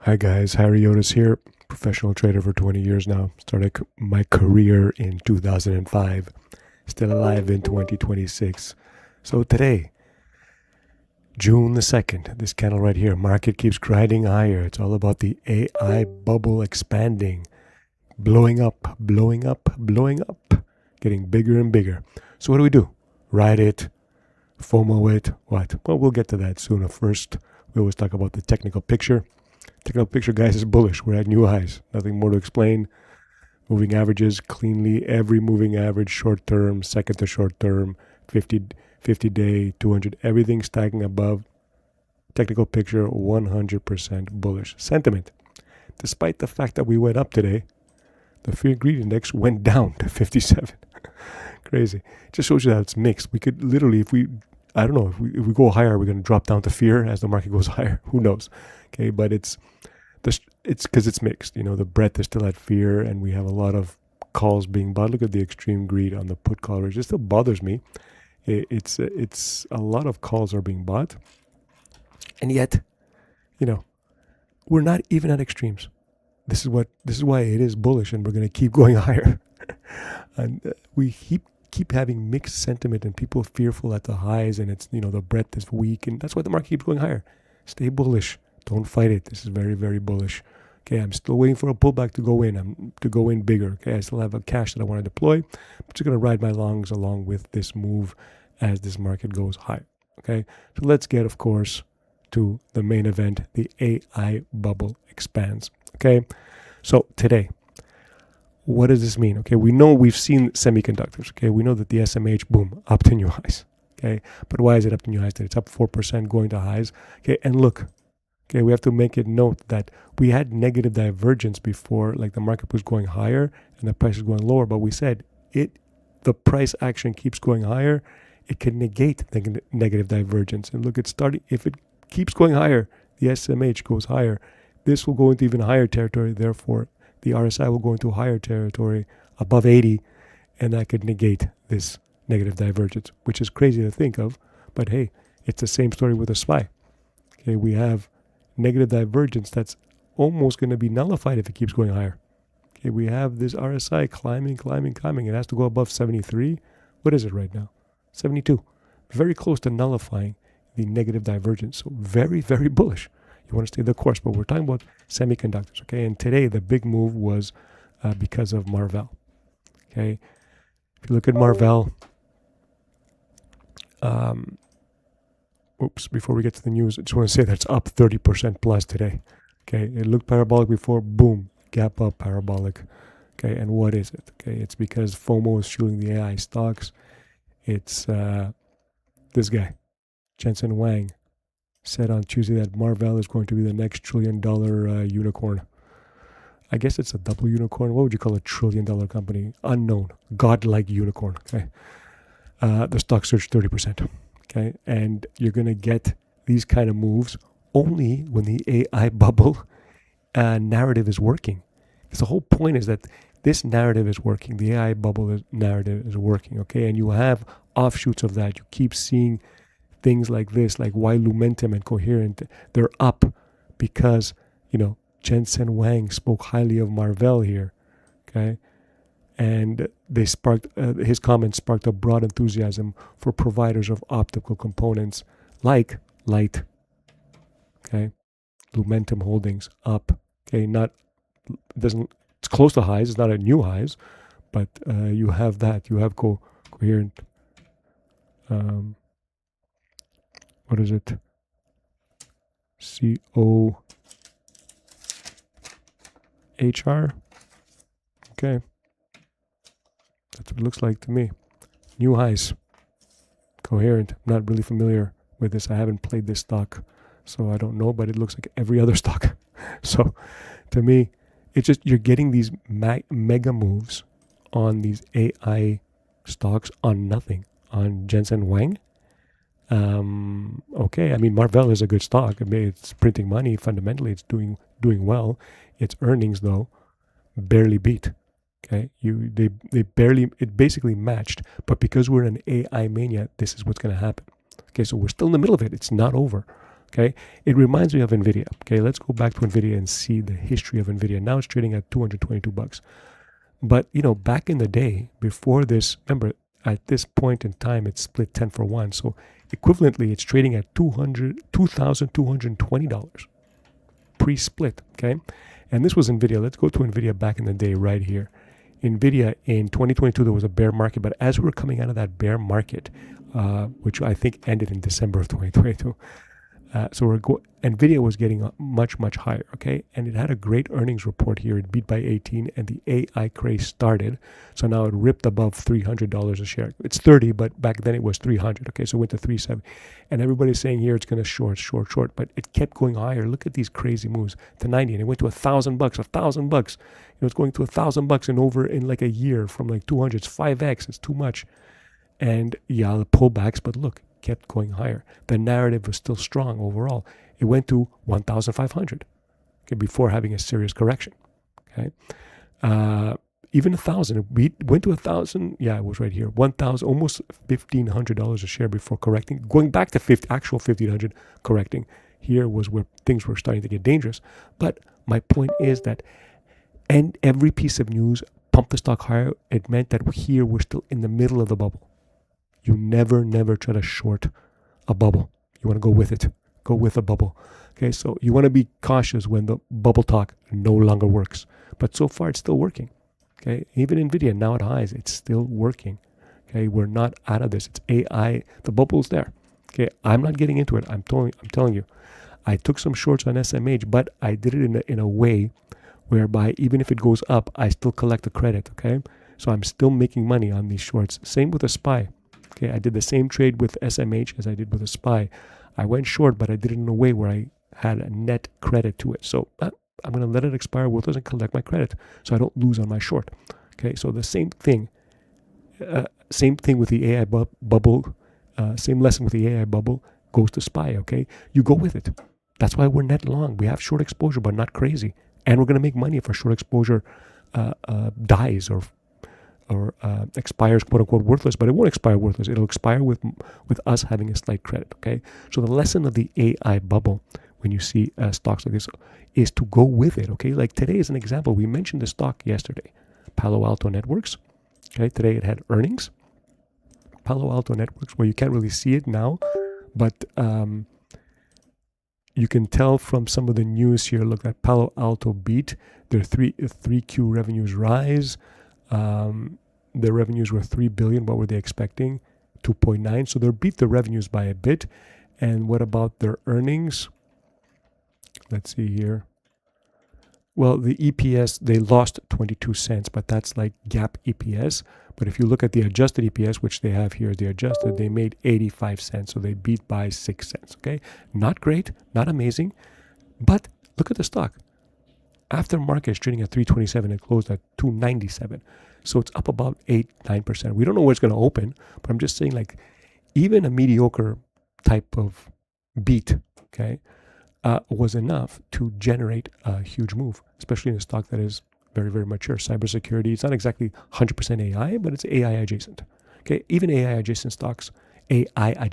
Hi guys, Harry Otis here, professional trader for 20 years now. Started my career in 2005, still alive in 2026. So today, June the 2nd, this candle right here, market keeps grinding higher. It's all about the AI bubble expanding, blowing up, blowing up, blowing up, getting bigger and bigger. So what do? Ride it, FOMO it, what? Well, we'll get to that soon. First, we always talk about the technical picture. Technical picture, guys, is bullish. We're at new highs. Nothing more to explain. Moving averages cleanly. Every moving average, short term, second to short term, 50 day, 200, everything stacking above. Technical picture, 100% bullish sentiment. Despite the fact that we went up today, the fear and greed index went down to 57. Crazy. Just shows you that it's mixed. We could literally, I don't know, if we go higher, we're going to drop down to fear as the market goes higher. Who knows? Okay, but it's because it's mixed. You know, the breadth is still at fear, and we have a lot of calls being bought. Look at the extreme greed on the put call range. It still bothers me. It's a lot of calls are being bought, and yet, you know, we're not even at extremes. This is why it is bullish, and we're going to keep going higher. And we keep having mixed sentiment, and people fearful at the highs, and it's the breadth is weak, and that's why the market keeps going higher. Stay bullish. Don't fight it. This is very, very bullish. Okay, I'm still waiting for a pullback to go in. To go in bigger. Okay, I still have a cash that I want to deploy. I'm just going to ride my longs along with this move as this market goes high. Okay, so let's get, of course, to the main event. The AI bubble expands. Okay, so today, what does this mean? Okay, we know we've seen semiconductors. Okay, we know that the SMH, boom, up to new highs. Okay, but why is it up to new highs? It's up 4% going to highs. Okay, and look. Okay, we have to make it note that we had negative divergence before, like the market was going higher and the price is going lower. But we said the price action keeps going higher, it can negate the negative divergence. And look, it's starting. If it keeps going higher, the SMH goes higher. This will go into even higher territory. Therefore, the RSI will go into higher territory above 80, and that could negate this negative divergence, which is crazy to think of. But hey, it's the same story with a SPY. Okay, we have negative divergence that's almost going to be nullified if it keeps going higher. Okay, we have this RSI climbing. It has to go above 73. What is it right now? 72. Very close to nullifying the negative divergence. So very, very bullish. You want to stay the course, but we're talking about semiconductors. Okay, and today the big move was because of MRVL. Okay, if you look at MRVL, before we get to the news, I just want to say that it's up 30% plus today. Okay, it looked parabolic before, boom, gap up, parabolic. Okay, and what is it? Okay, it's because FOMO is fueling the AI stocks. It's this guy, Jensen Huang, said on Tuesday that MRVL is going to be the next $1 trillion unicorn. I guess it's a double unicorn. What would you call a $1 trillion company? Unknown, godlike unicorn. Okay, the stock surged 30%. Okay, and you're going to get these kind of moves only when the AI bubble narrative is working. Because the whole point is that this narrative is working. The AI bubble narrative is working. Okay, and you have offshoots of that. You keep seeing things like this, like why Lumentum and Coherent, they're up because, Jensen Huang spoke highly of MRVL here. Okay, and they sparked his comments sparked a broad enthusiasm for providers of optical components like LITE. Okay, Lumentum Holdings up. Okay, it's close to highs. It's not at new highs, but you have that. You have Coherent. What is it? COHR. Okay. That's what it looks like to me. New highs. Coherent. I'm not really familiar with this. I haven't played this stock, so I don't know, but it looks like every other stock. So to me, it's just you're getting these mega moves on these AI stocks on nothing. On Jensen Huang. Okay, I mean, MRVL is a good stock. I mean, it's printing money. Fundamentally, it's doing well. Its earnings, though, barely beat. Okay, it basically matched, but because we're in an AI mania, this is what's going to happen. Okay, so we're still in the middle of it. It's not over. Okay, it reminds me of NVIDIA. Okay, let's go back to NVIDIA and see the history of NVIDIA. Now it's trading at 222 bucks. But back in the day, before this, remember, at this point in time, it's split 10 for 1. So equivalently, it's trading at $2,220 pre-split. Okay, and this was NVIDIA. Let's go to NVIDIA back in the day right here. NVIDIA in 2022, there was a bear market, but as we were coming out of that bear market, which I think ended in December of 2022, NVIDIA was getting much, much higher, okay? And it had a great earnings report here. It beat by 18, and the AI craze started. So now it ripped above $300 a share. It's 30, but back then it was 300, okay? So it went to 370. And everybody's saying here it's going to short, but it kept going higher. Look at these crazy moves to 90, and it went to $1,000, $1,000. It's going to $1,000 in like a year from like 200. It's 5x. It's too much. And yeah, the pullbacks, but look, kept going higher. The narrative was still strong overall. It went to 1,500, okay, before having a serious correction. Okay, even 1,000. It went to 1,000. Yeah, it was right here. 1,000, almost $1,500 a share before correcting. Going back to actual 1,500, correcting. Here was where things were starting to get dangerous. But my point is that, and every piece of news pumped the stock higher. It meant that here we're still in the middle of the bubble. You never try to short a bubble. You want to go with it. Go with a bubble. Okay, so you want to be cautious when the bubble talk no longer works. But so far, it's still working. Okay, even NVIDIA now at highs, it's still working. Okay, we're not out of this. It's AI. The bubble's there. Okay, I'm not getting into it. I'm telling you. I took some shorts on SMH, but I did it in a way whereby even if it goes up, I still collect the credit. Okay, so I'm still making money on these shorts. Same with a SPY. Okay, I did the same trade with SMH as I did with a SPY. I went short, but I did it in a way where I had a net credit to it. So I'm going to let it expire worthless and collect my credit so I don't lose on my short. Okay, so the same thing with the AI bubble, same lesson with the AI bubble goes to SPY, okay? You go with it. That's why we're net long. We have short exposure, but not crazy. And we're going to make money if our short exposure dies or expires, quote unquote, worthless, but it won't expire worthless. It'll expire with us having a slight credit. Okay, so the lesson of the AI bubble, when you see stocks like this, is to go with it. Okay, like today is an example. We mentioned the stock yesterday, Palo Alto Networks. Okay, today it had earnings. Palo Alto Networks, where you can't really see it now, but you can tell from some of the news here. Look at Palo Alto beat their 3Q revenues rise. Their revenues were $3 billion. What were they expecting? 2.9. So they beat the revenues by a bit. And what about their earnings? Let's see here. Well, the EPS, they lost 22 cents, but that's like GAAP EPS. But if you look at the adjusted EPS, which they have here, the adjusted, they made 85 cents. So they beat by 6 cents. Okay, not great, not amazing, but look at the stock. After market is trading at 327, it closed at 297. So it's up about 8-9%. We don't know where it's going to open, but I'm just saying, like, even a mediocre type of beat, okay, was enough to generate a huge move, especially in a stock that is very, very mature. Cybersecurity, it's not exactly 100% AI, but it's AI adjacent. Okay, even AI adjacent stocks, AIA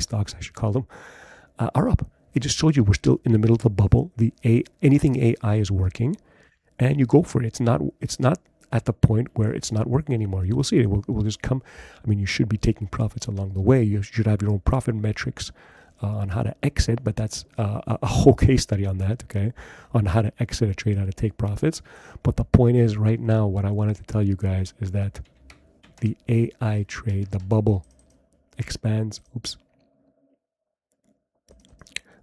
stocks, I should call them, are up. It just showed you we're still in the middle of the bubble. Anything AI is working, and you go for it. It's not at the point where it's not working anymore. You will see it. It will just come. I mean, you should be taking profits along the way. You should have your own profit metrics on how to exit, but that's a whole case study on that, okay, on how to exit a trade, how to take profits. But the point is, right now, what I wanted to tell you guys is that the AI trade, the bubble expands.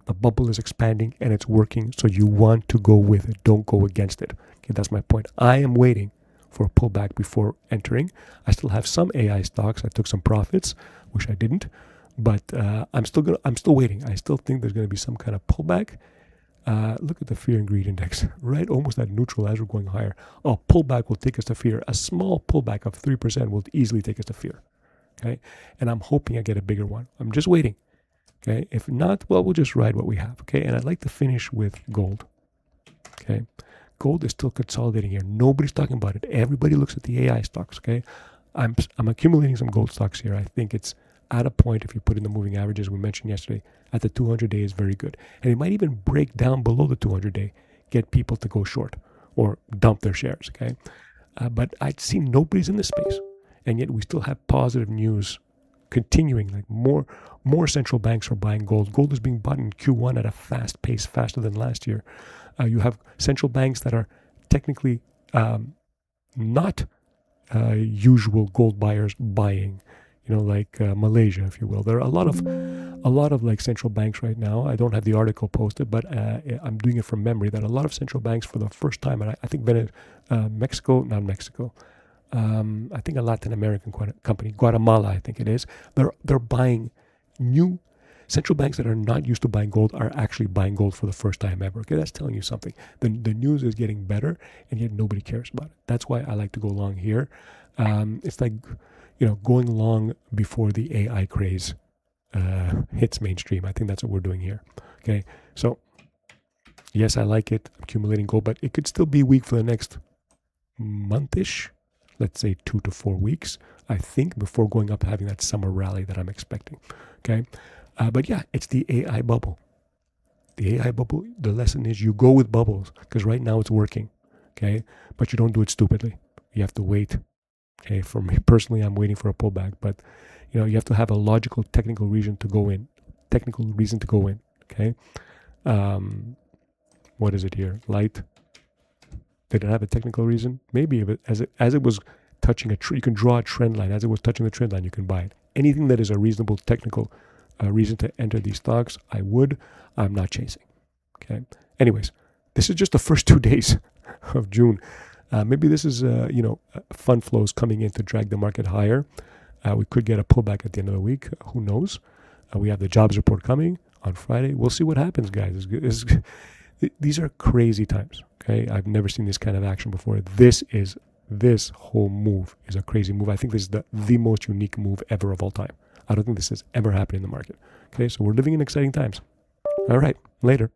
The bubble is expanding and it's working, so you want to go with it. Don't go against it. Okay, that's my point. I am waiting for a pullback before entering. I still have some AI stocks. I took some profits, which I didn't, but I'm still waiting. I still think there's going to be some kind of pullback. Look at the fear and greed index, right? Almost at neutral as we're going higher. A pullback will take us to fear. A small pullback of 3% will easily take us to fear. Okay, and I'm hoping I get a bigger one. I'm just waiting. Okay, if not, well, we'll just ride what we have. Okay, and I'd like to finish with gold. Okay, gold is still consolidating here. Nobody's talking about it. Everybody looks at the AI stocks. Okay, I'm accumulating some gold stocks here. I think it's at a point, if you put in the moving averages we mentioned yesterday, at the 200-day is very good. And it might even break down below the 200-day, get people to go short or dump their shares, okay? But I'd seen nobody's in this space. And yet we still have positive news continuing. Like more central banks are buying gold. Gold is being bought in Q1 at a fast pace, faster than last year. You have central banks that are technically not usual gold buyers buying, like Malaysia, if you will. There are a lot of like central banks right now. I don't have the article posted, but I'm doing it from memory, that a lot of central banks for the first time, and I think Mexico, not Mexico, I think a Latin American company, Guatemala, I think it is, they're buying new central banks that are not used to buying gold are actually buying gold for the first time ever. Okay, that's telling you something. The news is getting better, and yet nobody cares about it. That's why I like to go long here. It's like, going long before the AI craze hits mainstream. I think that's what we're doing here. Okay, so yes, I like it, accumulating gold, but it could still be weak for the next month-ish, let's say 2 to 4 weeks, I think, before going up, having that summer rally that I'm expecting. Okay, but yeah, it's the AI bubble. The AI bubble, the lesson is you go with bubbles, because right now it's working. Okay, but you don't do it stupidly. You have to wait. Okay, for me personally, I'm waiting for a pullback, but you have to have a logical, technical reason to go in. Okay, what is it here? LITE. Did it have a technical reason? Maybe as it was touching you can draw a trend line. As it was touching the trend line, you can buy it. Anything that is a reasonable technical reason to enter these stocks, I would. I'm not chasing. Okay. Anyways, this is just the first 2 days of June. Maybe this is fund flows coming in to drag the market higher. We could get a pullback at the end of the week. Who knows? We have the jobs report coming on Friday. We'll see what happens, guys. These are crazy times. Okay, I've never seen this kind of action before. This whole move is a crazy move. I think this is the most unique move ever of all time. I don't think this has ever happened in the market. Okay, so we're living in exciting times. All right, later.